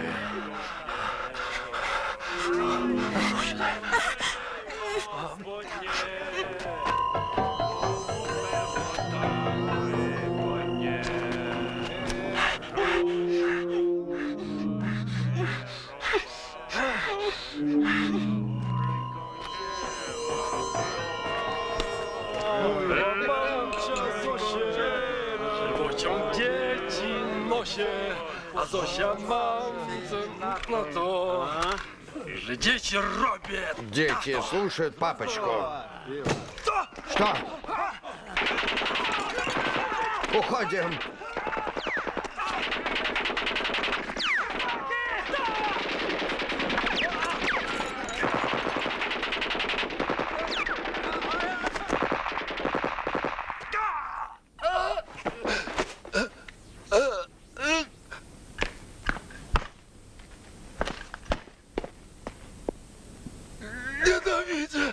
Pociąg dzieci nosie, a Zosia mam no to, że dzieci robię. Дети слушают папочку. Что? Уходим.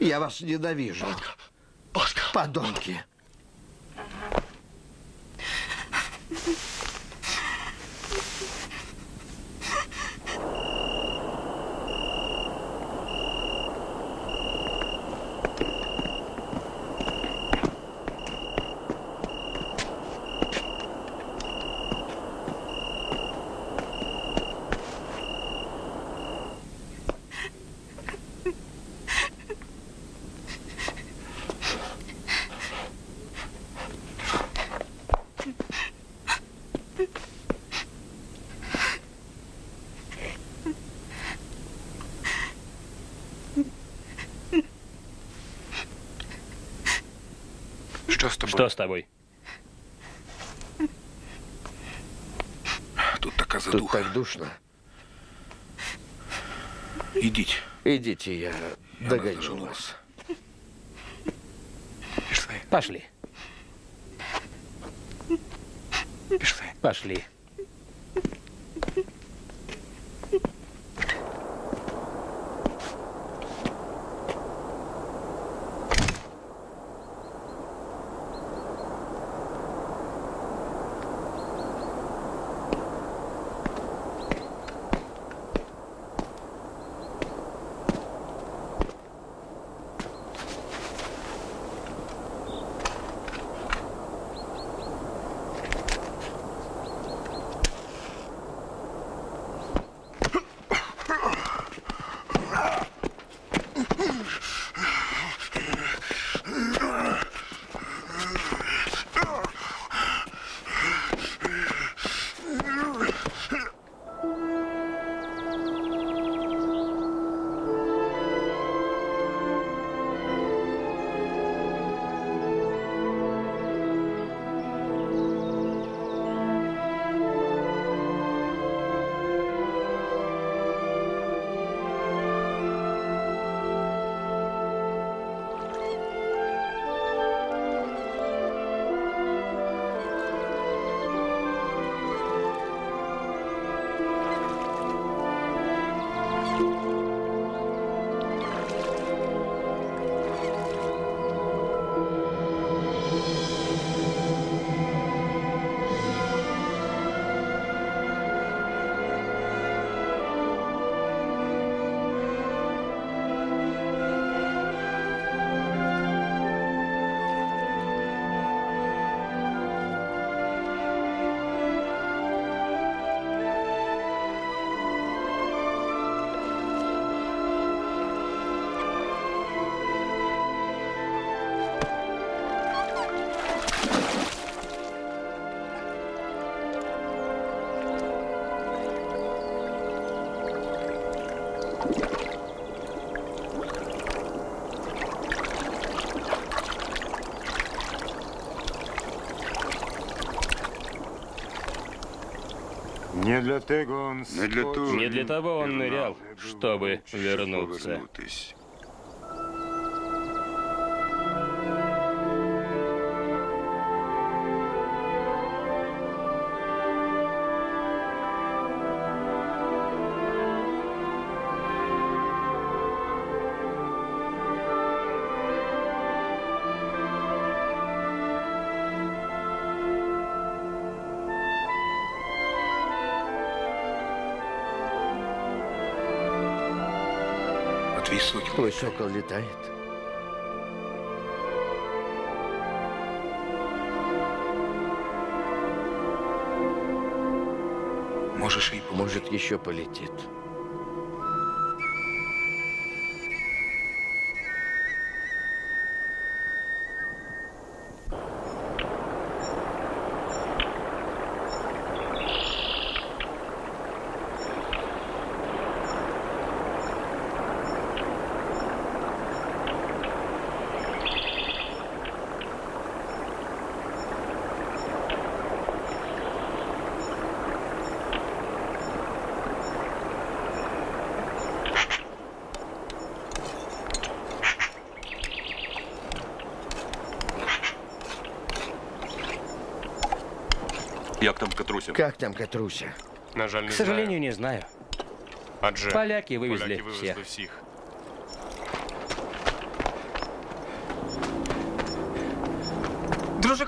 Я вас ненавижу. Подонки. Что с тобой? Тут такая Тут задуха. так душно. Идите. Идите, я догоню вас. Пошли. Пошли. Не для того он нырял, чтобы вернуться. Твой сокол летает. Может, еще полетит. Как там Катруся? К сожалению, не знаю. Поляки вывезли всех.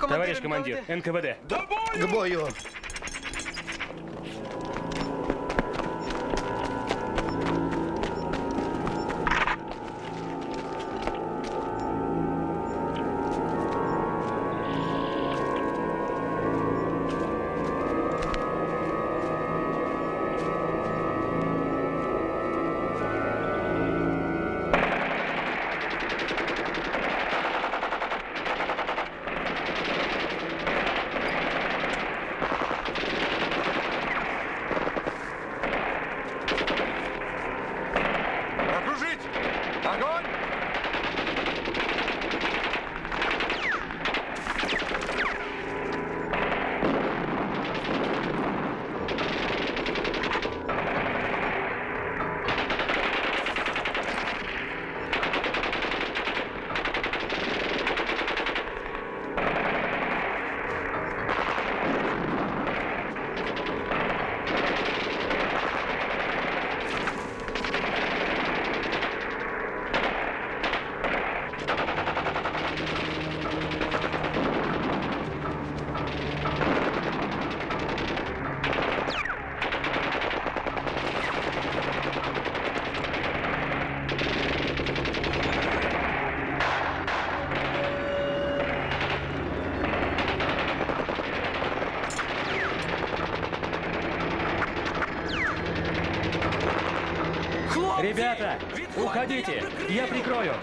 Товарищ командир, НКВД. К бою! Ребята, уходите, я прикрою.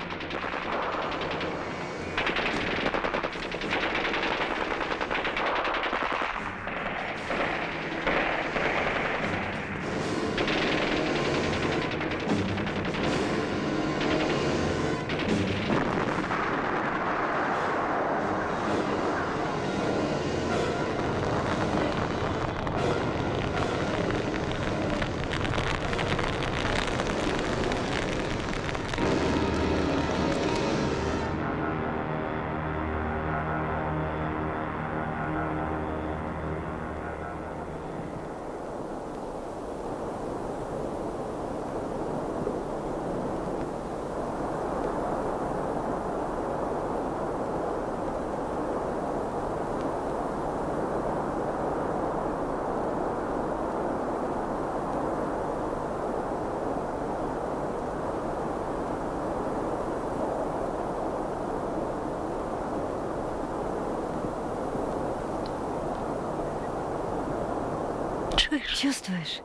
Чувствуешь?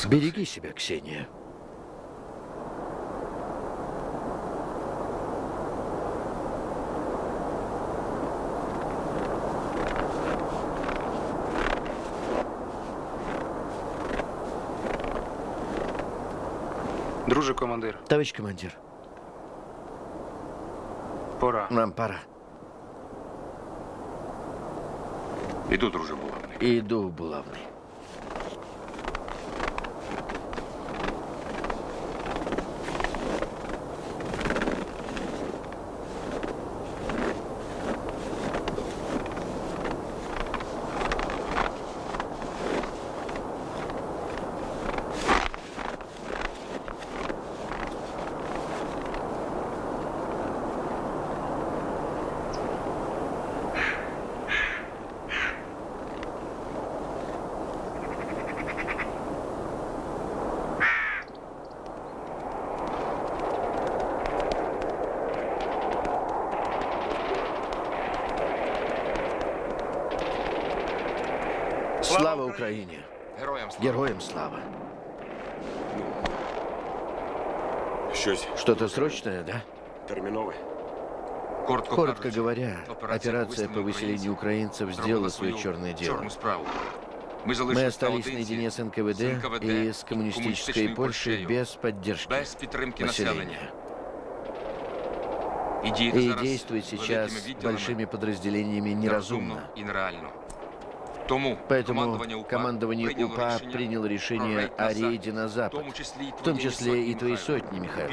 Береги себя, Ксения. Друже командир. Товарищ командир. Пора. Нам пора. Иду, друже Булавный. Иду, Булавный. Слава Украине! Героям слава! Что-то срочное, да? Коротко говоря, операция по выселению украинцев сделала свое черное дело. Мы остались наедине с НКВД и с коммунистической Польшей без поддержки населения. И действовать сейчас большими подразделениями неразумно. Поэтому командование УПА приняло решение о рейде на запад, в том числе и твои сотни, Михаил.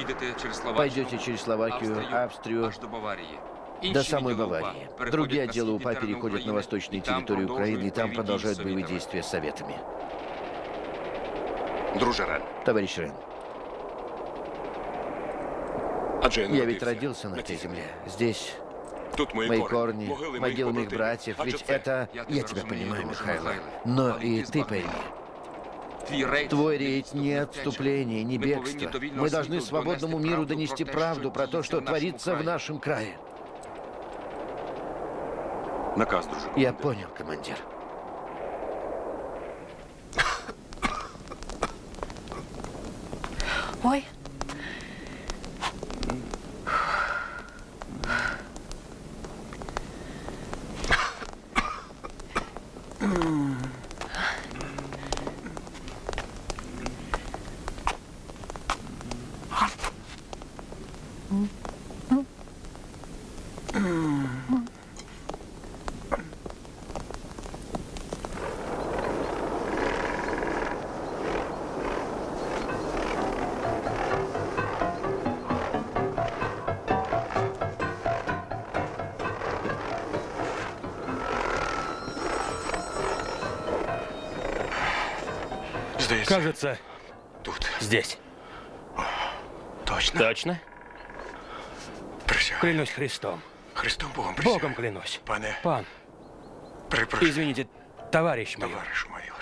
Пойдете через Словакию, Австрию, до самой Баварии. Другие отделы УПА переходят на восточные территории Украины и там продолжают боевые действия с Советами. Друже Рен. Товарищ Рен. Я ведь родился на этой земле. Здесь мои корни, могилы моих братьев. Ведь это... Я тебя понимаю, Михаил. Но и ты пойми. Твой рейд не отступление, не бегство. Мы должны свободному миру донести правду про то, что творится в нашем крае. Наказ, друже. Я понял, командир. Ой. Кажется, тут. Здесь. Точно? Точно? Присягаю. Клянусь Христом. Христом Богом присягаю. Богом клянусь. Пан. Извините, товарищ майор. Товарищ майор.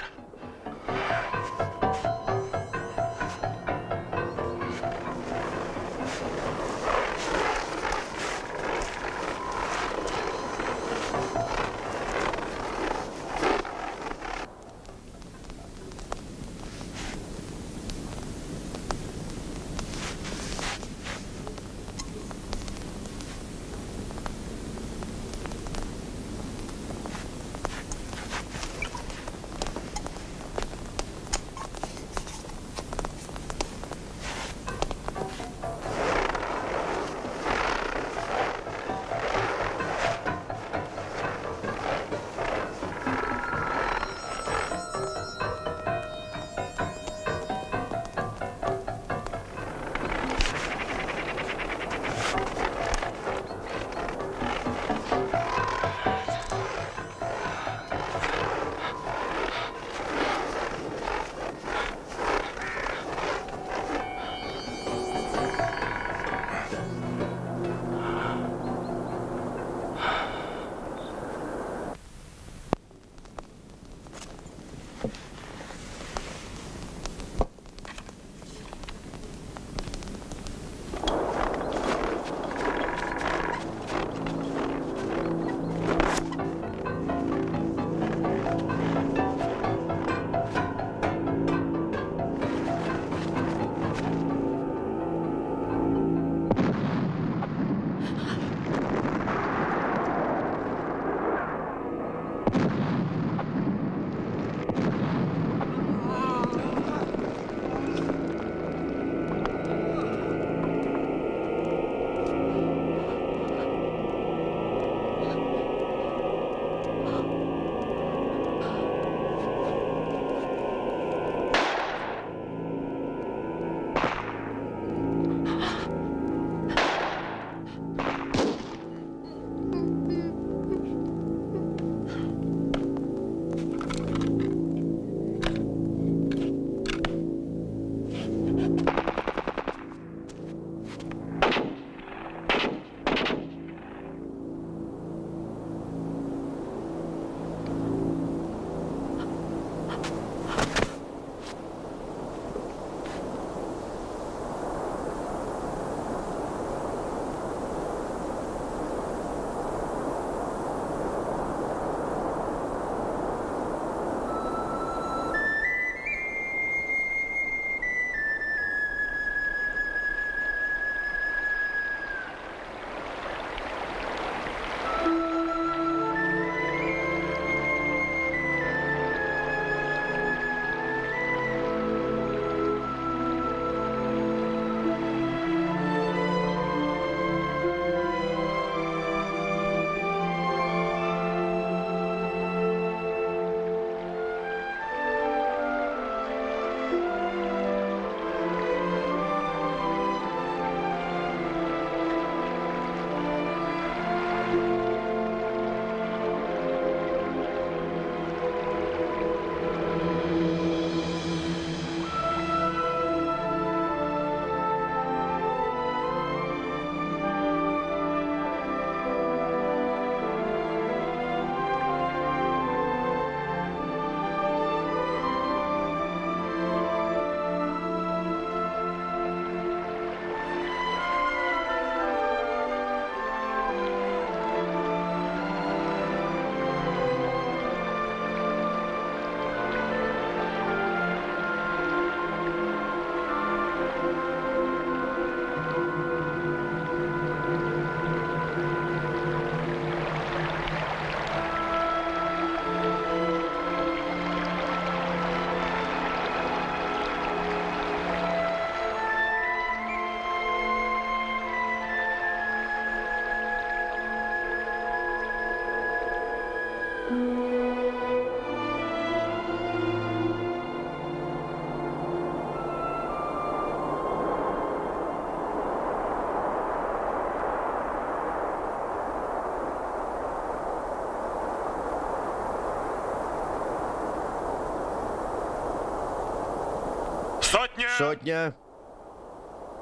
Сотня.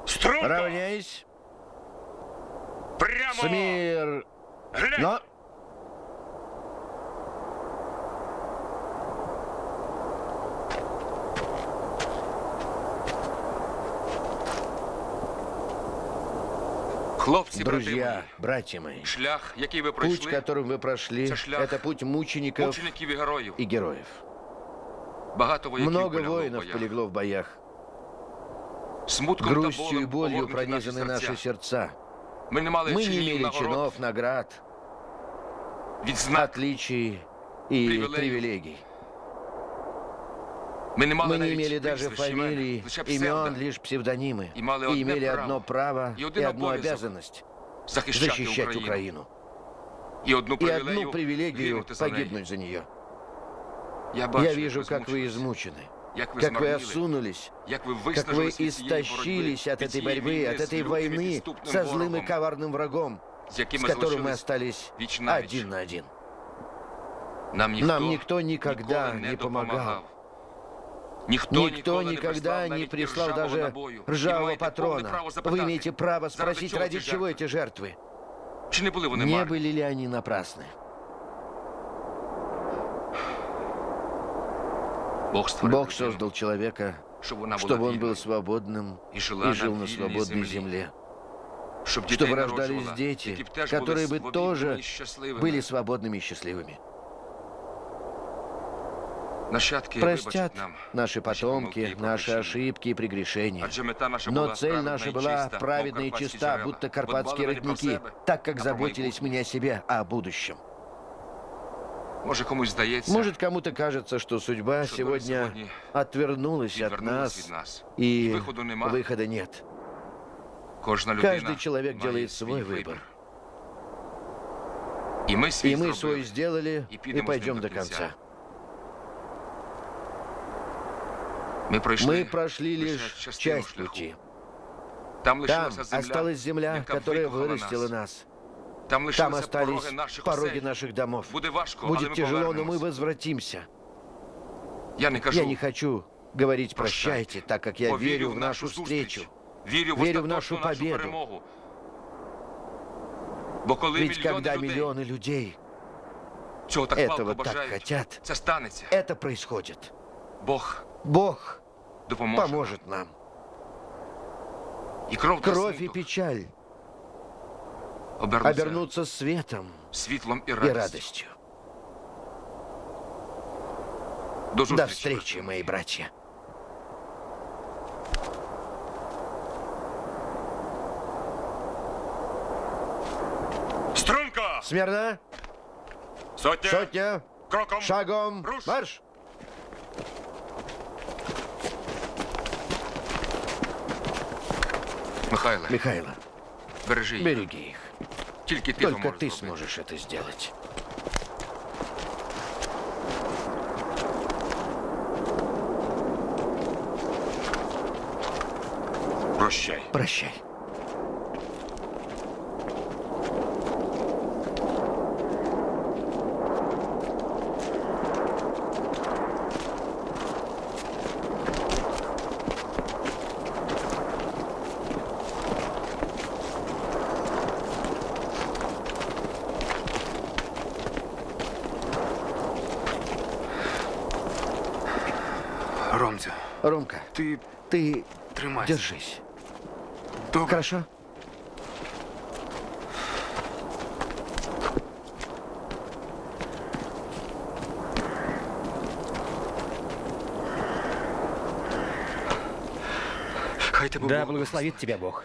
Струнко. Равняйсь. Прямо. Смир. Глянь. Но. Хлопці, Друзья, братья мои, шлях, який ви путь, пройшли, которым вы прошли, це шлях это путь мучеников мучеників і героїв. и героев. Багато вояків Много полягло в воинов боях. полегло в боях. Смутком та Грустью и болем болью погорнуті наші пронизаны наши серця. сердца. Ми не мали Мы не чинів, имели нагород, чинов, наград, відзнак. отличий и привилегий. привилегий. Ми не мали Мы не навіть имели даже прізвищ, фамилий, лише имен, псевдо. лишь псевдонимы. И имели И одне имели право, одно право и и один одну обов'язок обязанность – захищати защищать Україну. Украину. І одну И одну привілею привилегию гинути за неї. погибнуть за нее. Я бачу, Я як вижу, ви как вы змучились, измучены, як ви как вы змарніли, осунулись, як ви как вы виснажились від цієї истощились боротьби, от від этой цієї борьбы, війни от з этой лютим і войны підступним со злым и ворогом, коварным врагом, з яким с ми которым мы залишились остались віч на віч. один на один. Нам никто никогда ніколи не помогал. Никто никогда не прислал даже ржавого патрона. Вы имеете право спросить, ради чего эти жертвы? Чи не були вони Не марні? были ли они напрасны? Бог создал человека, чтобы он был свободным и жил на свободной земле. Чтобы рождались дети, которые бы тоже были свободными и счастливыми. Простят наши потомки, наши ошибки и прегрешения. Но цель наша была праведна и чиста, будто карпатские родники, так как заботились мы не о себе, а о будущем. Может, кому-то кажется, что судьба сегодня отвернулась от нас, и выхода нет. Каждый человек делает свой выбор. И мы свой сделали, и пойдем до конца. Мы прошли лишь часть пути. Там осталась земля, которая вырастила нас. Там остались пороги наших домов. Будет тяжело, но мы возвратимся. Я не хочу говорить «прощайте», так как я верю в нашу встречу, верю в нашу победу. Ведь когда миллионы людей этого так хотят, это происходит. Бог поможет нам. Кровь и печаль обернуться светом и радостью. До встречи, мои братья. Струнко! Смирно! Сотня! Сотня! Кроком! Шагом! Руш! Марш! Михайло, береги их. Только ты сможешь это сделать. Прощай. Прощай. Ромця, Ромка, ты тримайся. держись. Добре. Хорошо? Да благословит тебя Бог.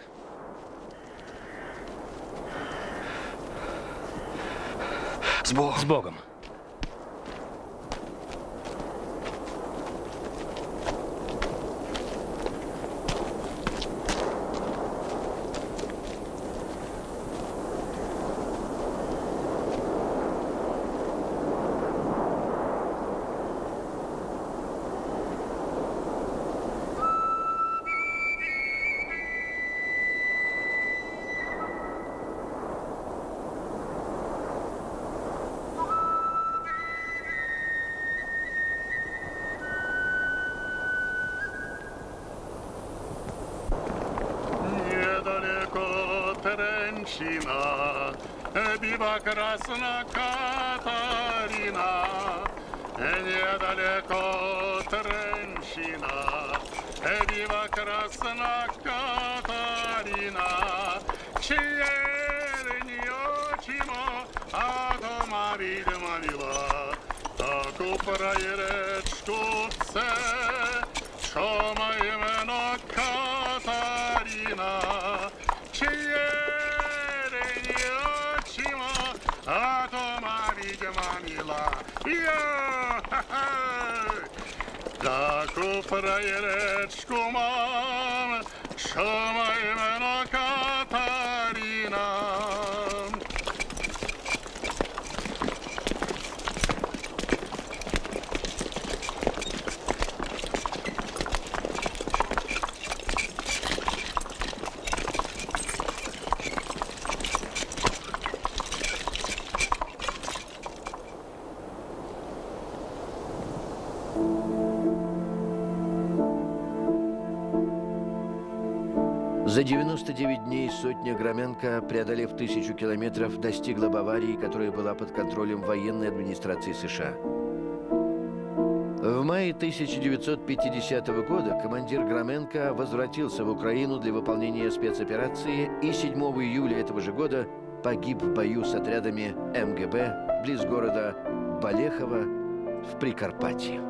С Богом. С Богом. Тренчина, бива красна Катарина, недалеко Тренчина, бива красна Катарина, черньочимо, автомобиль манила, таку проеречку все, що моє імено Катарина, черньочимо, автомобиль манила, таку проєречку мам, що моє імено Катарина. За 99 дней сотня Громенко, преодолев 1000 километров, достигла Баварии, которая была под контролем военной администрации США. В мае 1950 года командир Громенко возвратился в Украину для выполнения спецоперации и 7 июля этого же года погиб в бою с отрядами МГБ близ города Балехово в Прикарпатье.